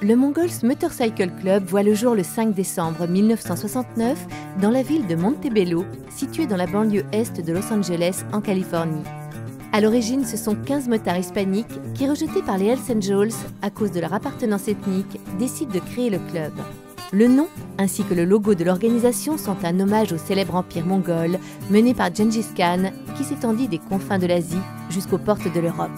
Le Mongols Motorcycle Club voit le jour le 5 décembre 1969 dans la ville de Montebello, située dans la banlieue est de Los Angeles, en Californie. À l'origine, ce sont 15 motards hispaniques qui, rejetés par les Hells Angels à cause de leur appartenance ethnique, décident de créer le club. Le nom ainsi que le logo de l'organisation sont un hommage au célèbre empire mongol mené par Gengis Khan qui s'étendit des confins de l'Asie jusqu'aux portes de l'Europe.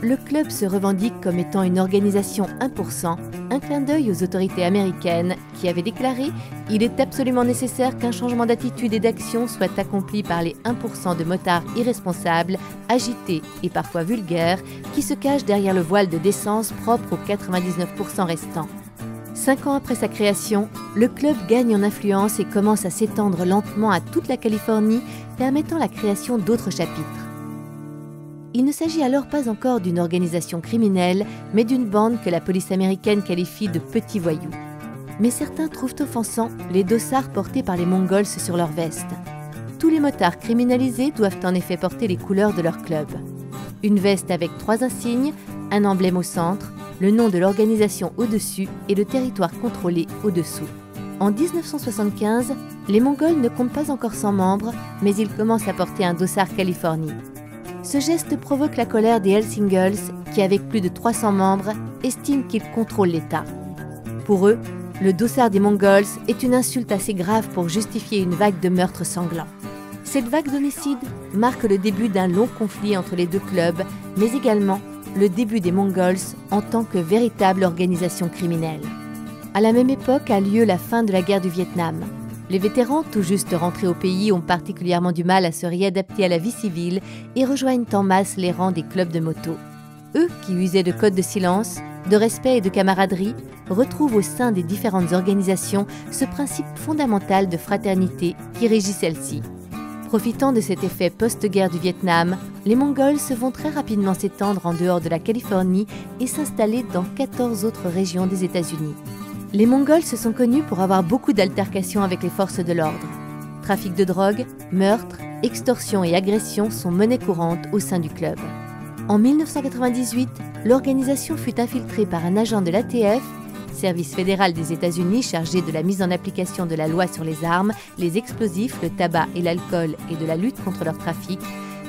Le club se revendique comme étant une organisation 1%, un clin d'œil aux autorités américaines qui avaient déclaré « Il est absolument nécessaire qu'un changement d'attitude et d'action soit accompli par les 1% de motards irresponsables, agités et parfois vulgaires qui se cachent derrière le voile de décence propre aux 99% restants ». 5 ans après sa création, le club gagne en influence et commence à s'étendre lentement à toute la Californie, permettant la création d'autres chapitres. Il ne s'agit alors pas encore d'une organisation criminelle, mais d'une bande que la police américaine qualifie de petits voyous. Mais certains trouvent offensants les dossards portés par les Mongols sur leurs vestes. Tous les motards criminalisés doivent en effet porter les couleurs de leur club. Une veste avec 3 insignes, un emblème au centre, le nom de l'organisation au-dessus et le territoire contrôlé au-dessous. En 1975, les Mongols ne comptent pas encore 100 membres, mais ils commencent à porter un dossard Californie. Ce geste provoque la colère des Hells Angels qui, avec plus de 300 membres, estiment qu'ils contrôlent l'État. Pour eux, le dossard des Mongols est une insulte assez grave pour justifier une vague de meurtres sanglants. Cette vague d'homicides marque le début d'un long conflit entre les deux clubs, mais également le début des Mongols en tant que véritable organisation criminelle. À la même époque a lieu la fin de la guerre du Vietnam. Les vétérans, tout juste rentrés au pays, ont particulièrement du mal à se réadapter à la vie civile et rejoignent en masse les rangs des clubs de moto. Eux, qui usaient de codes de silence, de respect et de camaraderie, retrouvent au sein des différentes organisations ce principe fondamental de fraternité qui régit celle-ci. Profitant de cet effet post-guerre du Vietnam, les Mongols vont très rapidement s'étendre en dehors de la Californie et s'installer dans 14 autres régions des États-Unis. Les Mongols se sont connus pour avoir beaucoup d'altercations avec les forces de l'ordre. Trafic de drogue, meurtres, extorsion et agressions sont monnaie courante au sein du club. En 1998, l'organisation fut infiltrée par un agent de l'ATF, service fédéral des États-Unis chargé de la mise en application de la loi sur les armes, les explosifs, le tabac et l'alcool et de la lutte contre leur trafic,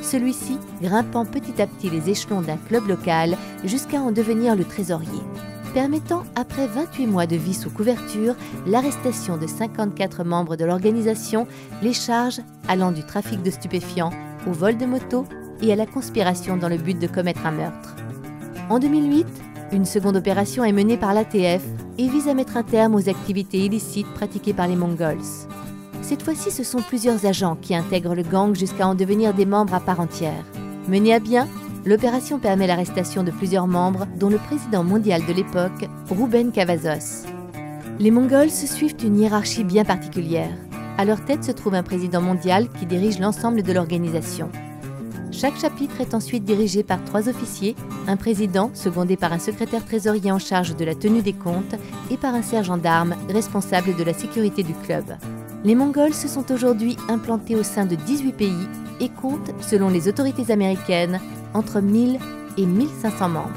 celui-ci grimpant petit à petit les échelons d'un club local jusqu'à en devenir le trésorier, permettant, après 28 mois de vie sous couverture, l'arrestation de 54 membres de l'organisation, les charges allant du trafic de stupéfiants au vol de moto et à la conspiration dans le but de commettre un meurtre. En 2008, une seconde opération est menée par l'ATF et vise à mettre un terme aux activités illicites pratiquées par les Mongols. Cette fois-ci, ce sont plusieurs agents qui intègrent le gang jusqu'à en devenir des membres à part entière. Menée à bien, l'opération permet l'arrestation de plusieurs membres, dont le président mondial de l'époque, Rouben Cavazos. Les Mongols suivent une hiérarchie bien particulière. À leur tête se trouve un président mondial qui dirige l'ensemble de l'organisation. Chaque chapitre est ensuite dirigé par 3 officiers, un président secondé par un secrétaire trésorier en charge de la tenue des comptes et par un sergent d'armes responsable de la sécurité du club. Les Mongols se sont aujourd'hui implantés au sein de 18 pays et comptent, selon les autorités américaines, entre 1000 et 1500 membres.